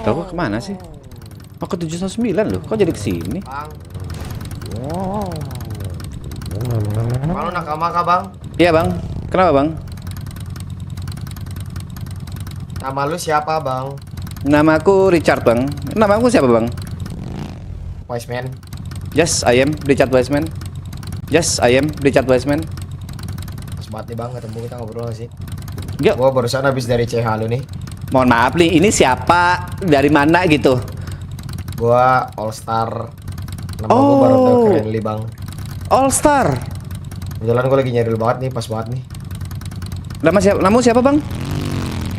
Aku kemana sih? Aku 709 loh. Kok jadi kesini? Bang. Bang lu nakama kah bang? Iya bang. Kenapa bang? Nama lu siapa bang? Nama aku Richard bang. Nama aku siapa bang? Wise man. Yes, I am Richard Wiseman. Yes, I am Richard Wiseman. Pas banget nih bang, ketemu kita ngobrol gak sih? Yuk. Gua barusan habis dari CH lu nih. Mohon maaf nih, ini siapa? Dari mana gitu? Gua All Star. Nama gua baru tahu Friendly bang. All Star. Kebetulan gua lagi nyari lu banget nih, pas banget nih. Nama siapa? Namu siapa bang?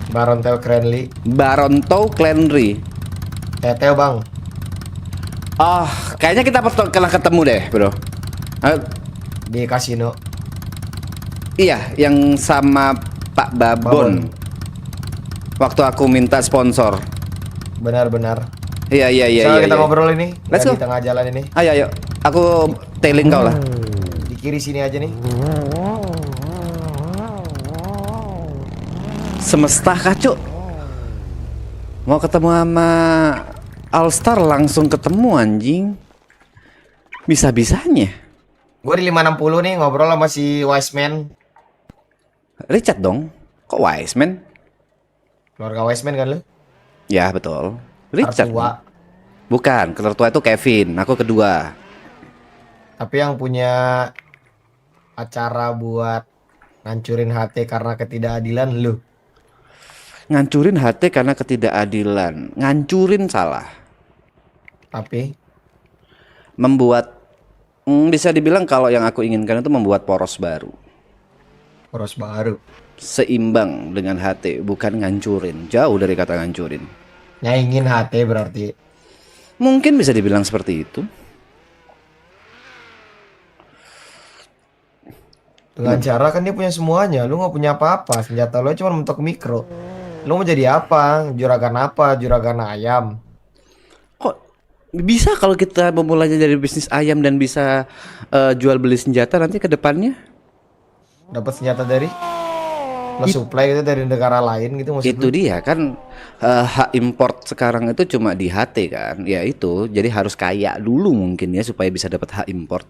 Baron Tel Cranley. Baronto Clanry. Teteo bang. Oh, kayaknya kita pernah ketemu deh, bro. Di kasino. Iya, yang sama Pak Babon. Waktu aku minta sponsor. Benar-benar. Iya. Sekarang kita Iya. ngobrol ini. Let's Di go. tengah jalan ini. Ayo. Aku tailing kau lah. Di kiri sini aja nih. Semesta kacau. Mau ketemu sama All Star langsung ketemu anjing. Bisa-bisanya. Gua di 560 nih ngobrol sama si Wise man. Richard dong. Kok Wiseman? Keluarga Wise man kan lu? Ya betul. Richard. Artua. Bukan, ketua itu Kevin. Aku kedua. Tapi yang punya acara buat ngancurin HT karena ketidakadilan lu. Ngancurin HT karena ketidakadilan. Ngancurin salah. Tapi Membuat bisa dibilang kalau yang aku inginkan itu membuat poros baru. poros baru. Seimbang dengan HT, bukan ngancurin. Jauh dari kata ngancurin. Nyaingin HT berarti. Mungkin bisa dibilang seperti itu. Dengan cara kan dia punya semuanya. Lu nggak punya apa-apa. Senjata lu cuma mentok mikro. Lu mau jadi apa? Juragan apa? Juragan ayam. Kok bisa kalau kita memulainya dari bisnis ayam dan bisa jual beli senjata nanti ke depannya? Dapat senjata dari supply gitu dari negara lain gitu maksud Itu lu? dia kan hak import sekarang itu cuma di HT kan. Ya itu, jadi harus kaya dulu mungkin ya supaya bisa dapat hak import.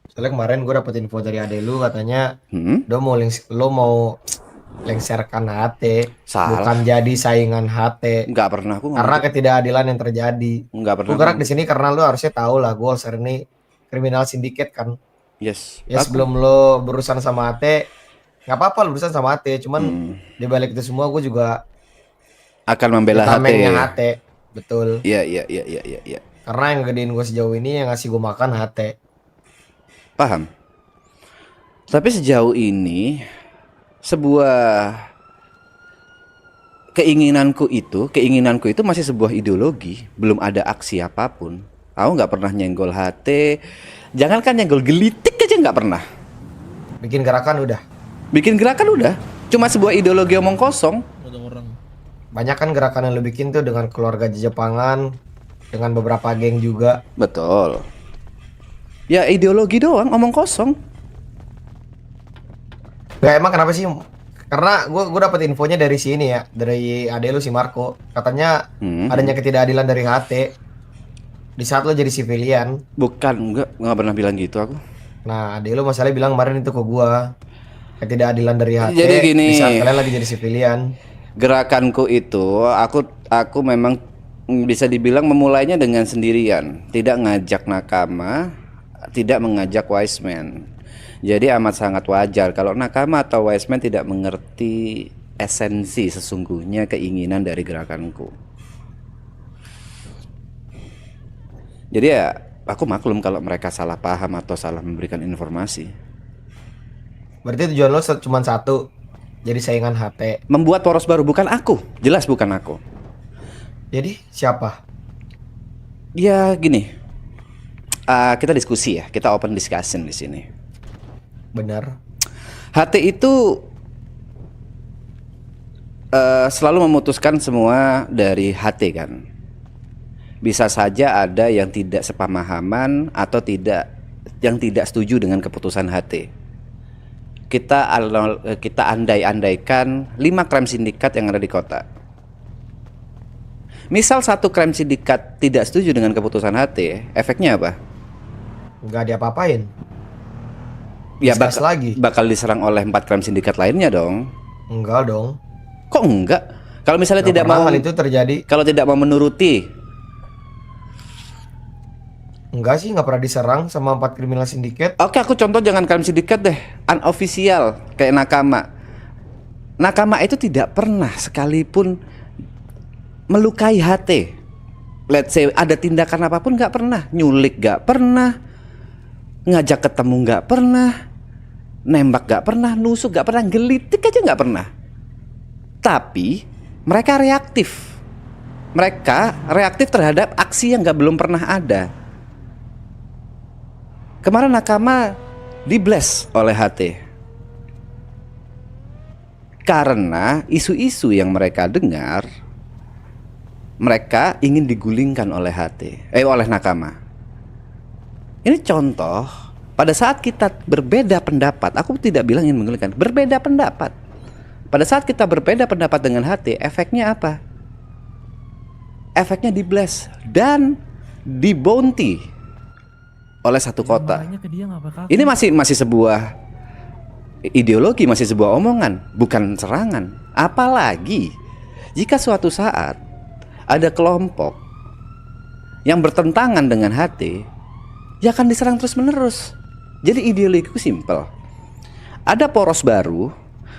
Soalnya kemarin gue dapet info dari ade lu katanya lo mau lengserkan HT, Salah. bukan jadi saingan HT. Nggak pernah aku Karena ngomong. ketidakadilan yang terjadi. Nggak pernah Gue gerak ngomong. di sini karena lu harusnya tahu lah, gue All-Star ini kriminal sindiket kan. Yes. Ya Aku- sebelum lo berurusan sama HT, nggak apa-apa lo berurusan sama HT, cuman di balik itu semua gue juga akan membela HT. tamengnya HT, betul. Iya. Karena yang gedein gue sejauh ini yang ngasih gue makan HT. Paham. Tapi sejauh ini sebuah keinginanku itu masih sebuah ideologi, belum ada aksi apapun. Aku nggak pernah nyenggol HT, jangankan nyenggol gelitik aja nggak pernah. Bikin gerakan udah. Bikin gerakan udah, cuma sebuah ideologi omong kosong. Banyak kan gerakan yang lo bikin tuh dengan keluarga Jepangan, dengan beberapa geng juga. Betul. Ya ideologi doang, omong kosong. Gak emang kenapa sih? Karena gue dapet infonya dari sini ya, dari ade lu si Marco. Katanya adanya ketidakadilan dari HT di saat lo jadi civilian. Bukan, nggak pernah bilang gitu aku. Nah, ade lu masalahnya bilang kemarin itu ke gua. Ketidakadilan dari HT Jadi gini. di saat kalian lagi jadi civilian. Gerakanku itu, aku memang bisa dibilang memulainya dengan sendirian, tidak ngajak nakama, tidak mengajak wise man. Jadi amat sangat wajar kalau nakama atau wise man tidak mengerti esensi sesungguhnya keinginan dari gerakanku. Jadi ya aku maklum kalau mereka salah paham atau salah memberikan informasi. Berarti tujuan lo cuma satu, jadi saingan HT. Membuat poros baru, bukan aku, jelas bukan aku. Jadi siapa? Ya gini, kita diskusi ya, kita open discussion di sini. Benar. HT itu selalu memutuskan semua dari HT kan. Bisa saja ada yang tidak sepemahaman atau yang tidak setuju dengan keputusan HT. Kita andai-andaikan 5 crime sindikat yang ada di kota. Misal satu crime sindikat tidak setuju dengan keputusan HT, efeknya apa? Nggak diapa-apain. Ya Discuss lagi. bakal diserang oleh 4 crime sindikat lainnya dong. Enggak dong. Kok enggak? Kalau misalnya Nggak tidak pernah mau hal itu terjadi. kalau tidak mau menuruti, Enggak sih, nggak pernah diserang sama 4 kriminal sindiket. oke aku contoh jangan crime sindikat deh, unofficial kayak nakama. Nakama itu tidak pernah sekalipun melukai HT. Let's say ada tindakan apapun nggak pernah, nyulik nggak pernah, ngajak ketemu nggak pernah, nembak nggak pernah, nusuk nggak pernah, gelitik aja nggak pernah. Tapi mereka reaktif. Mereka reaktif terhadap aksi yang belum pernah ada. Kemarin nakama di-blast oleh HT karena isu-isu yang mereka dengar, mereka ingin digulingkan oleh oleh nakama. Ini contoh, pada saat kita berbeda pendapat, aku tidak bilang ingin menggulingkan, berbeda pendapat. Pada saat kita berbeda pendapat dengan HT, efeknya apa? Efeknya di-blast dan di-bounty oleh satu kota. Ini masih sebuah ideologi, masih sebuah omongan, bukan serangan. Apalagi jika suatu saat ada kelompok yang bertentangan dengan HT, ya akan diserang terus-menerus. Jadi ideologiku simpel. Ada poros baru,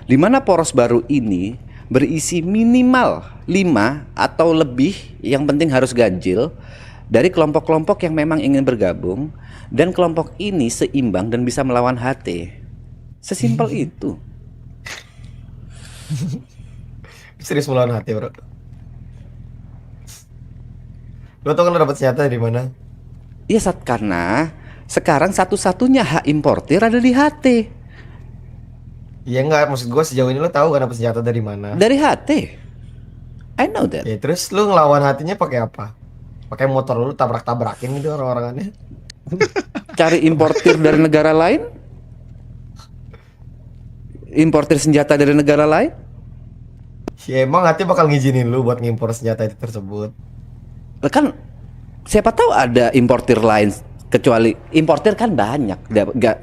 di mana poros baru ini berisi minimal 5 atau lebih, yang penting harus ganjil, dari kelompok-kelompok yang memang ingin bergabung, dan kelompok ini seimbang dan bisa melawan HT. Sesimpel itu. Serius melawan HT, bro. Lo tau kan lo dapat senjata dari mana? Iya, karena sekarang satu-satunya hak importir ada di HT. Iya enggak, maksud gue sejauh ini lo tahu kan dapat senjata dari mana? Dari HT. I know that. Ya terus lo ngelawan hatinya pakai apa? Pakai motor lo tabrak-tabrakin gitu orang-orangannya? Cari importir dari negara lain? Importir senjata dari negara lain? Ya emang hati bakal ngizinin lu buat ngimpor senjata itu tersebut. Kan siapa tahu ada importir lain, kecuali importir kan banyak,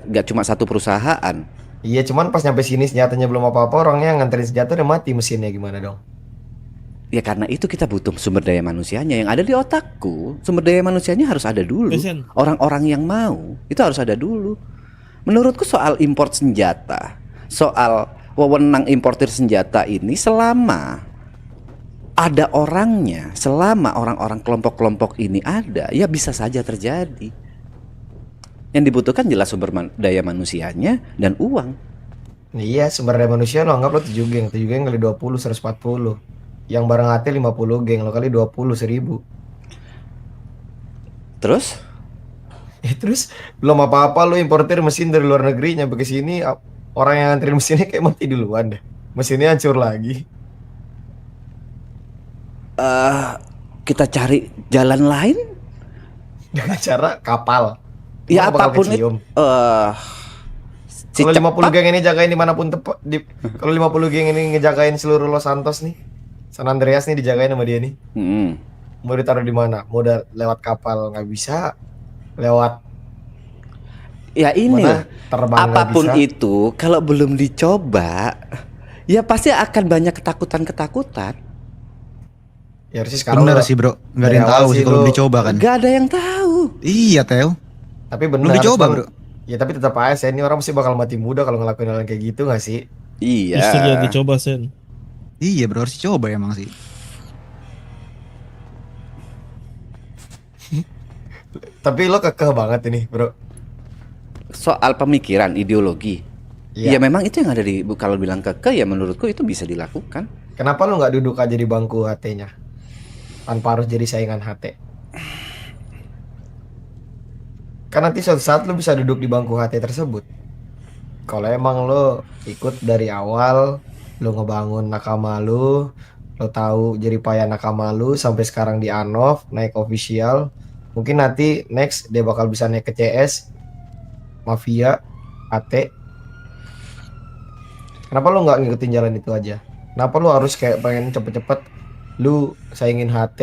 gak cuma satu perusahaan. Iya, cuman pas nyampe sini senjatanya belum apa-apa, orangnya nganterin senjata udah mati, mesinnya gimana dong? Ya karena itu kita butuh sumber daya manusianya. Yang ada di otakku, sumber daya manusianya harus ada dulu. Orang-orang yang mau itu harus ada dulu. Menurutku soal import senjata, soal wewenang importir senjata ini, selama ada orangnya, selama orang-orang kelompok-kelompok ini ada, ya bisa saja terjadi. Yang dibutuhkan jelas sumber daya manusianya dan uang. Iya, sumber daya manusia lo anggap lo 7 geng kali 20, 140. Yang bareng hati 50 geng, lo kali 20, 1000. Terus? Terus belum apa-apa lo importir mesin dari luar negeri nyampe ke sini, orang yang nganterin mesinnya kayak mati duluan deh. Mesinnya hancur lagi. Kita cari jalan lain Dengan cara kapal. ya Bakal apapun itu. kecium. Kalau 50 geng ini jagain dimanapun tepat, kalau 50 geng ini ngejagain seluruh Los Santos nih, San Andreas nih dijagain sama dia nih. Mau ditaruh di mana? Mau lewat kapal nggak bisa, lewat ya ini mana, terbang nggak apapun bisa. itu kalau belum dicoba ya pasti akan banyak ketakutan. Ya harusnya sekarang Bener lo- sih bro, nggak ada dari yang awal tahu sih sih kalau lo- dicoba kan. Gak ada yang tahu. Iya Teo, Tapi bener belum dicoba cuman- bro. Ya tapi tetap aja Sen, ini orang pasti bakal mati muda kalau ngelakuin hal yang kayak gitu nggak sih? Iya. Justru jangan dicoba Sen. Iya bro, harus dicoba emang sih. Tapi lo kekeh banget ini bro. Soal pemikiran, ideologi. Iya. Ya memang itu yang ada di, kalau bilang keke ya menurutku itu bisa dilakukan. Kenapa lo nggak duduk aja di bangku HT-nya? Tanpa harus jadi saingan HT. Kan nanti suatu saat lo bisa duduk di bangku HT tersebut. Kalau emang lo ikut dari awal, lo ngebangun nakama lo tahu jadi payah nakama lo sampai sekarang di Anov, naik official. Mungkin nanti next dia bakal bisa naik ke CS, Mafia, AT. Kenapa lo nggak ngikutin jalan itu aja? Kenapa lo harus kayak pengen cepet-cepet Lu saingin HT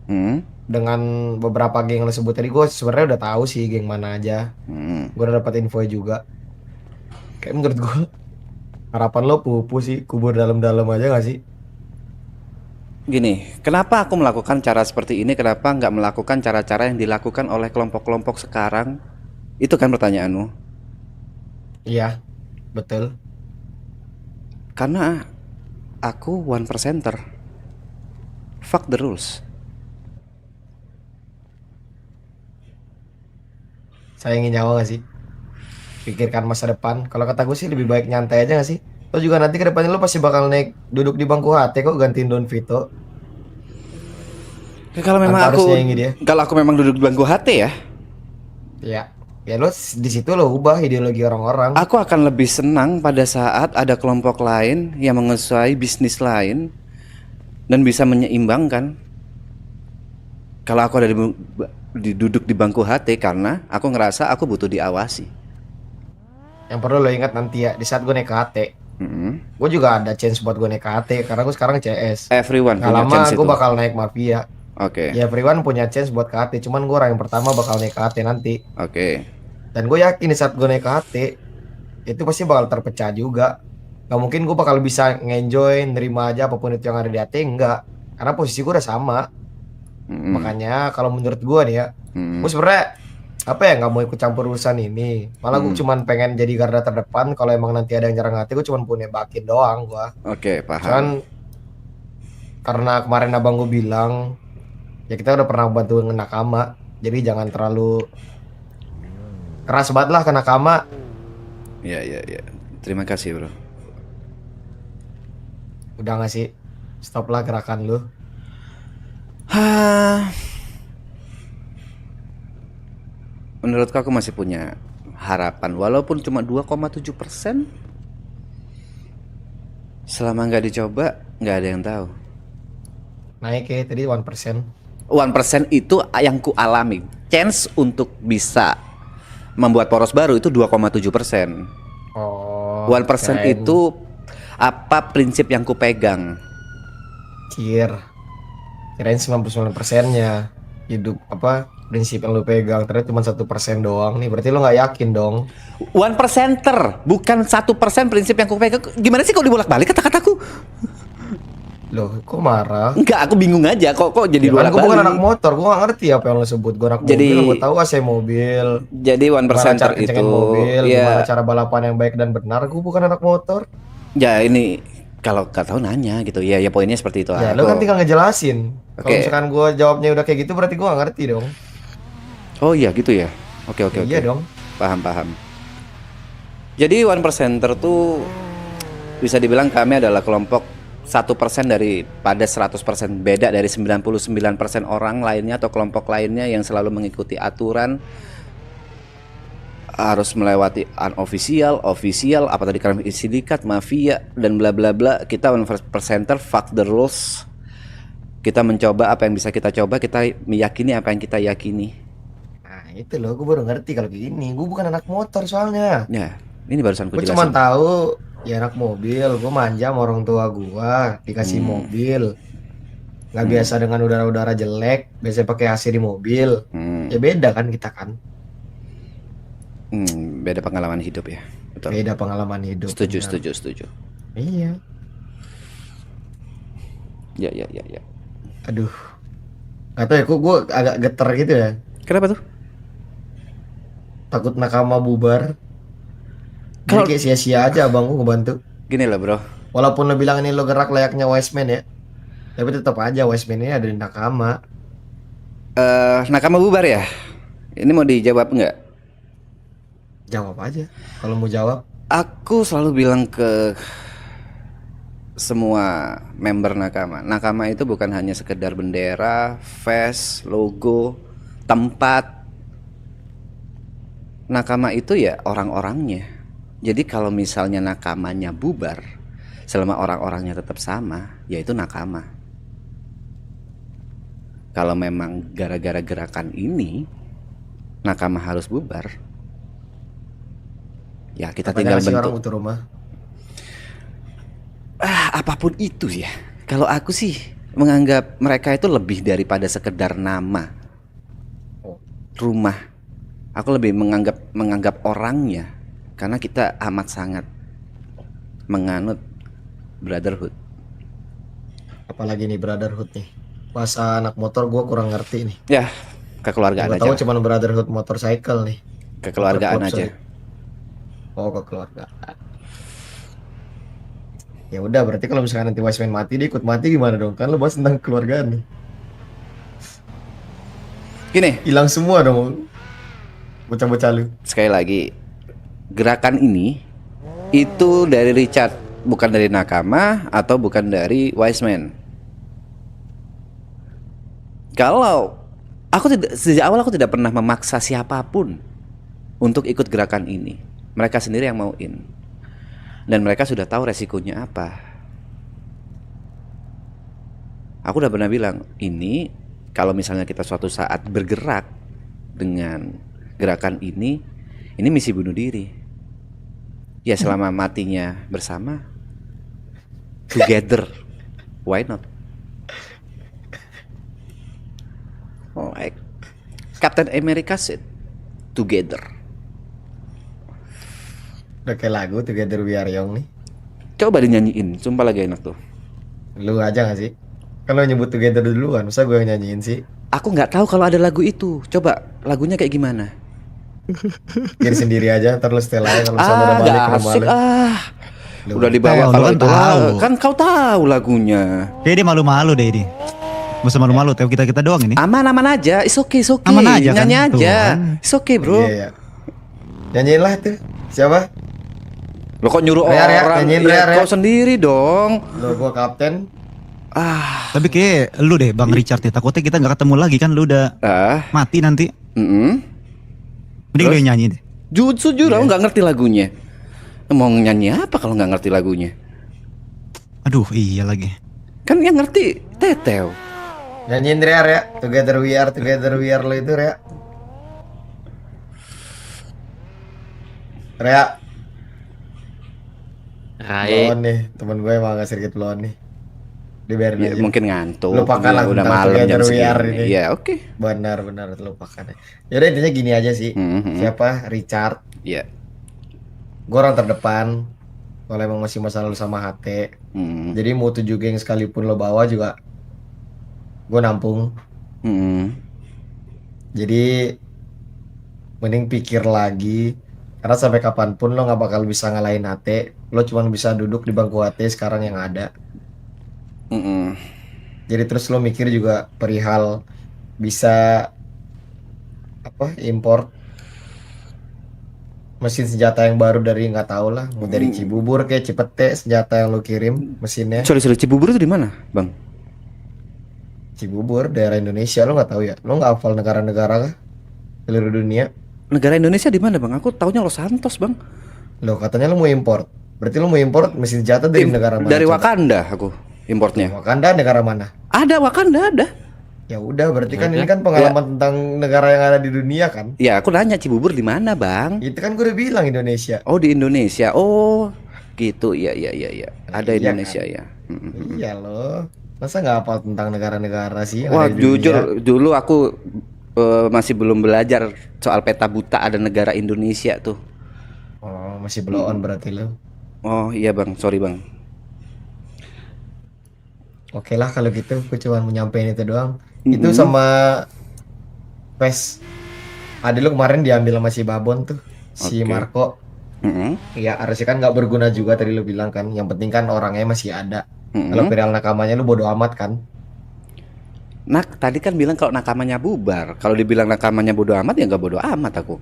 Hmm. dengan beberapa geng yang lu sebut tadi. Gue sebenarnya udah tahu sih geng mana aja. Hmm. Gue udah dapat info juga. Kayak menurut gue harapan lo pupu sih, kubur dalam-dalam aja gak sih? Gini, kenapa aku melakukan cara seperti ini? Kenapa nggak melakukan cara-cara yang dilakukan oleh kelompok-kelompok sekarang? Itu kan pertanyaanmu. Iya, betul. Karena aku one percenter. Fuck the rules. Sayangin nyawa gak sih? Pikirkan masa depan. Kalau kata gue sih lebih baik nyantai aja gak sih? Lo juga nanti ke depannya lo pasti bakal naik duduk di bangku HT kok gantiin Don Vito Kalau memang tanpa harus aku, nyaingi dia. kalau aku memang duduk di bangku HT ya, Ya, ya lo di situ lo ubah ideologi orang-orang. aku akan lebih senang pada saat ada kelompok lain yang menguasai bisnis lain dan bisa menyeimbangkan. Kalau aku ada duduk di bangku HT karena aku ngerasa aku butuh diawasi. Yang perlu lo ingat nanti ya, di saat gue naik ke HT, Mm-mm. gue juga ada chance buat gue naik ke HT karena gue sekarang CS. Everyone Gak punya lama chance gue itu. bakal naik Mafia. Oke, Ya everyone punya chance buat ke HT, cuman gue orang yang pertama bakal naik ke HT nanti. oke. Dan gue yakin di saat gue naik ke HT, itu pasti bakal terpecah juga. Gak mungkin gue bakal bisa ngenjoy, nerima aja apapun itu yang ada di HT, enggak. Karena posisi gue udah sama. Mm-mm. Makanya kalau menurut gue nih ya, Mm-mm. gue sebenarnya apa ya nggak mau ikut campur urusan ini. Malah gue cuman pengen jadi garda terdepan. Kalau emang nanti ada yang nyerang HT, gue cuman punya bakin doang gue. Oke, paham. Cuman karena kemarin abang gue bilang, ya kita udah pernah bantu nakama. Jadi jangan terlalu keras banget lah ke nakama. Ya, ya, ya. Terima kasih, bro. Udah nggak sih? Stop lah gerakan lu. Hah. Menurutku aku masih punya harapan walaupun cuma 2,7%. Selama nggak dicoba, nggak ada yang tahu. Naik ya tadi 1%. 1% itu yang ku alami. Chance untuk bisa membuat poros baru itu 2,7%. Oh, 1% kirain itu apa prinsip yang ku pegang. kirain 99%-nya hidup apa prinsip yang lu pegang ternyata cuma 1% doang nih. Berarti lu nggak yakin dong. One percenter, bukan 1% prinsip yang ku pegang. Gimana sih kau dibolak-balik kata-kataku? Loh, kok marah? Enggak, aku bingung aja. Kok jadi Ya kan gue bukan bolak-balik? anak motor, gue gak ngerti apa yang lo sebut. Gue anak Jadi- mobil, gue tahu AC mobil. Jadi one Gimana percenter cara kencengin itu, mobil, gimana ya, cara balapan yang baik dan benar. Gue bukan anak motor. ya ini kalau nggak tahu nanya gitu. Ya, ya poinnya seperti itu. Ya, lo kan tinggal ngejelasin. Kalau Oke. misalkan gue jawabnya udah kayak gitu, berarti gue gak ngerti dong. Oh iya gitu ya. Oke oke Ya, iya oke. dong. Paham paham. Jadi one percenter tuh bisa dibilang kami adalah kelompok 1% daripada 100%, beda dari 99% orang lainnya atau kelompok lainnya yang selalu mengikuti aturan, harus melewati unofficial, official, apa tadi kalian sindikat, mafia dan bla bla bla. Kita one percenter, fuck the rules. Kita mencoba apa yang bisa kita coba, kita meyakini apa yang kita yakini. Nah, itu loh, gue baru ngerti kalau kayak gini. Gue bukan anak motor soalnya. Ya, ini barusan ku Gue cuma jelasin. tahu ya anak mobil. Gue manja sama orang tua gue, dikasih mobil. Nggak biasa dengan udara-udara jelek, biasa pakai AC di mobil. Hmm. Ya beda kan kita kan. Beda pengalaman hidup ya. Betul. Beda pengalaman hidup. Setuju, benar. setuju, setuju. Iya. Ya, ya, ya, ya. Aduh. Gak tau ya, kok gue agak geter gitu ya. Kenapa tuh? Takut nakama bubar. Jadi Kalau- kayak sia-sia aja abang gue ngebantu. Gini lah bro. Walaupun lo bilang ini lo gerak layaknya wise man ya. Tapi tetap aja wise man ini ada di nakama. Nakama bubar ya? Ini mau dijawab nggak? Jawab aja. Kalau mau jawab. Aku selalu bilang ke semua member Nakama, Nakama itu bukan hanya sekedar bendera, vest, logo, tempat. Nakama itu ya orang-orangnya. Jadi kalau misalnya nakamanya bubar, selama orang-orangnya tetap sama, yaitu nakama. Kalau memang gara-gara gerakan ini nakama harus bubar, ya kita Katanya tinggal ngasih orang bentuk untuk rumah. apapun itu ya. Kalau aku sih menganggap mereka itu lebih daripada sekedar nama rumah. Aku lebih menganggap orangnya, karena kita amat sangat menganut brotherhood. Apalagi nih brotherhood nih. Bahasa anak motor gue kurang ngerti nih. Ya, kekeluargaan Gue tahu aja. cuman brotherhood motorcycle nih. Kekeluargaan Motor club, aja. sorry. Oh, kekeluargaan. Ya udah, berarti kalau misalkan nanti Wiseman mati, dia ikut mati gimana dong? Kan lo bahas tentang keluargaan nih. Gini, Hilang semua dong bocah-bocah lu. sekali lagi, gerakan ini itu dari Richard, bukan dari Nakama atau bukan dari Wiseman. Kalau sejak awal aku tidak pernah memaksa siapapun untuk ikut gerakan ini. Mereka sendiri yang mauin. Dan mereka sudah tahu resikonya apa. Aku udah pernah bilang, ini kalau misalnya kita suatu saat bergerak dengan gerakan ini misi bunuh diri. Ya selama matinya bersama, together, why not? Oh, Captain America said, together. Udah kayak lagu Together We Are Young nih. Coba dinyanyiin, sumpah lagi enak tuh. Lu aja gak sih? Kan lo nyebut Together duluan, masa gue yang nyanyiin sih? Aku nggak tahu kalau ada lagu itu. Coba lagunya kayak gimana? Biar sendiri aja, ntar lu setel aja kalau misalnya udah Nggak balik ke rumah asik lu. Udah Teo, dibawa lu kalau kan itu tahu. kan kau tahu lagunya. Kayak dia malu-malu deh ini. Gak usah malu-malu, Teo, kita doang ini. Aman aja, it's okay. Aman aja kan? Nyanyi Tuh aja, kan. it's okay bro. Iya, iya. Nyanyiin lah tuh. Siapa? Lo kok nyuruh Rea, orang? nyanyiin Ya, Rea. kau sendiri dong. Lo gua kapten. Tapi kayak lu deh Bang Richard nih, takutnya kita gak ketemu lagi kan, lu udah mati nanti. Mending lu yang nyanyi deh. Jujur, aku nggak ngerti lagunya. Mau nyanyi apa kalau nggak ngerti lagunya? Aduh iya lagi. Kan yang ngerti Teteo. Nyanyiin Rea, Rea. Together we are lo itu Rea. Rea. Belum nih, temen gue emang agak sedikit belum nih. Dibiarin Ya, aja. mungkin ngantuk. Lupakan lah udah tentang malam jam Together We Are segini. ini. Iya, oke. Benar lupakan ya. Yaudah intinya gini aja sih. Siapa? Richard. Iya. Gue orang terdepan. Kalau emang masih masalah lu sama HT. Jadi mau 7 geng sekalipun lo bawa juga gue nampung. Jadi mending pikir lagi. Karena sampai kapanpun lo gak bakal bisa ngalahin HT. Lo cuma bisa duduk di bangku HT sekarang yang ada. Jadi terus lo mikir juga perihal bisa import mesin senjata yang baru dari nggak tahu lah, mau dari Cibubur kayak Cipete senjata yang lo kirim mesinnya. Sorry, Cibubur itu di mana, Bang? Cibubur daerah Indonesia, lo nggak tahu ya? Lo nggak hafal negara-negara kah? Seluruh dunia? Negara Indonesia di mana, Bang? Aku taunya Los Santos, Bang. Lo katanya lo mau import. Berarti lo mau import mesin senjata dari negara mana? Dari coba? Wakanda aku importnya. Wakanda negara mana? Ada Wakanda ada. Ya udah, berarti kan ini kan pengalaman tentang negara yang ada di dunia kan? Ya, aku nanya Cibubur di mana, Bang? Itu kan gue udah bilang Indonesia. Oh, di Indonesia. Oh, gitu. Iya. Ada Iya Indonesia kan? ya. Iya loh. Masa nggak hafal tentang negara-negara sih yang Wah, ada di dunia? jujur dulu aku masih belum belajar soal peta buta ada negara Indonesia tuh. Oh, masih blow on berarti lo. Oh, iya, Bang. Sorry, Bang. Oke lah kalau gitu, gue cuma mau nyampein itu doang. Itu sama PES. Ada lu kemarin diambil sama si Babon tuh, si Oke. Marco. Ya harusnya kan nggak berguna juga tadi lu bilang kan. Yang penting kan orangnya masih ada. Kalau viral nakamanya lu bodo amat kan. Tadi kan bilang kalau nakamanya bubar. Kalau dibilang nakamanya bodo amat ya nggak bodo amat aku.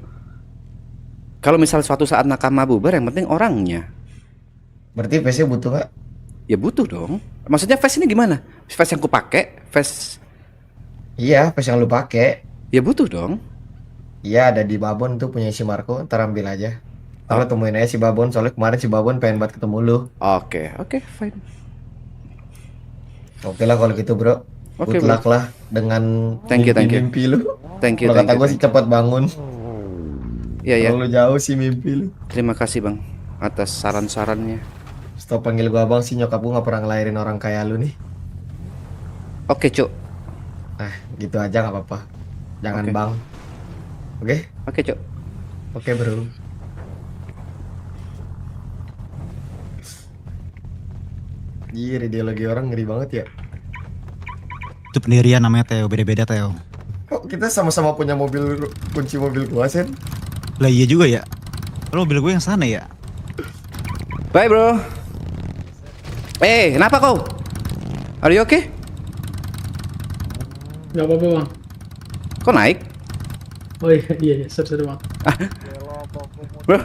Kalau misal suatu saat nakama bubar, yang penting orangnya. Berarti PES-nya butuh nggak? Ya butuh dong. Maksudnya face ini gimana? Face yang ku pakai, face Iya, PES yang lu pakai. ya butuh dong. Iya, ada di Babon tuh punya si Marco. Ntar ambil aja. Ntar lu temuin aja si Babon. Soalnya kemarin si Babon pengen banget ketemu lu. Oke, fine. Oke lah kalau gitu bro. Oke, Good luck lah dengan Thank you. mimpi lu. Thank you. Kalau kata gue sih cepat bangun. Iya. Terlalu jauh sih mimpi lu. Terima kasih, Bang, atas saran-sarannya. Stop panggil gua abang sih, nyokap gua gak pernah ngelahirin orang kayak lu nih. Oke, Cuk. Gitu aja nggak apa-apa. Jangan Oke. bang. Oke? Oke, Cuk. Oke bro. Iya, ideologi orang ngeri banget ya. Itu pendirian namanya Theo, beda-beda Theo. Kok kita sama-sama punya mobil, kunci mobil gua Sen? Lah iya juga ya. Kalau mobil gue yang sana ya. Bye, bro. Kenapa kau? Are you okay? Gak apa-apa bang. Kok naik? Oh iya iya, iya. Seru bang. Bro.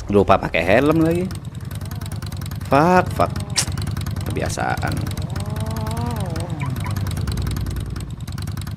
Lupa pakai helm lagi. Fuck. Kebiasaan.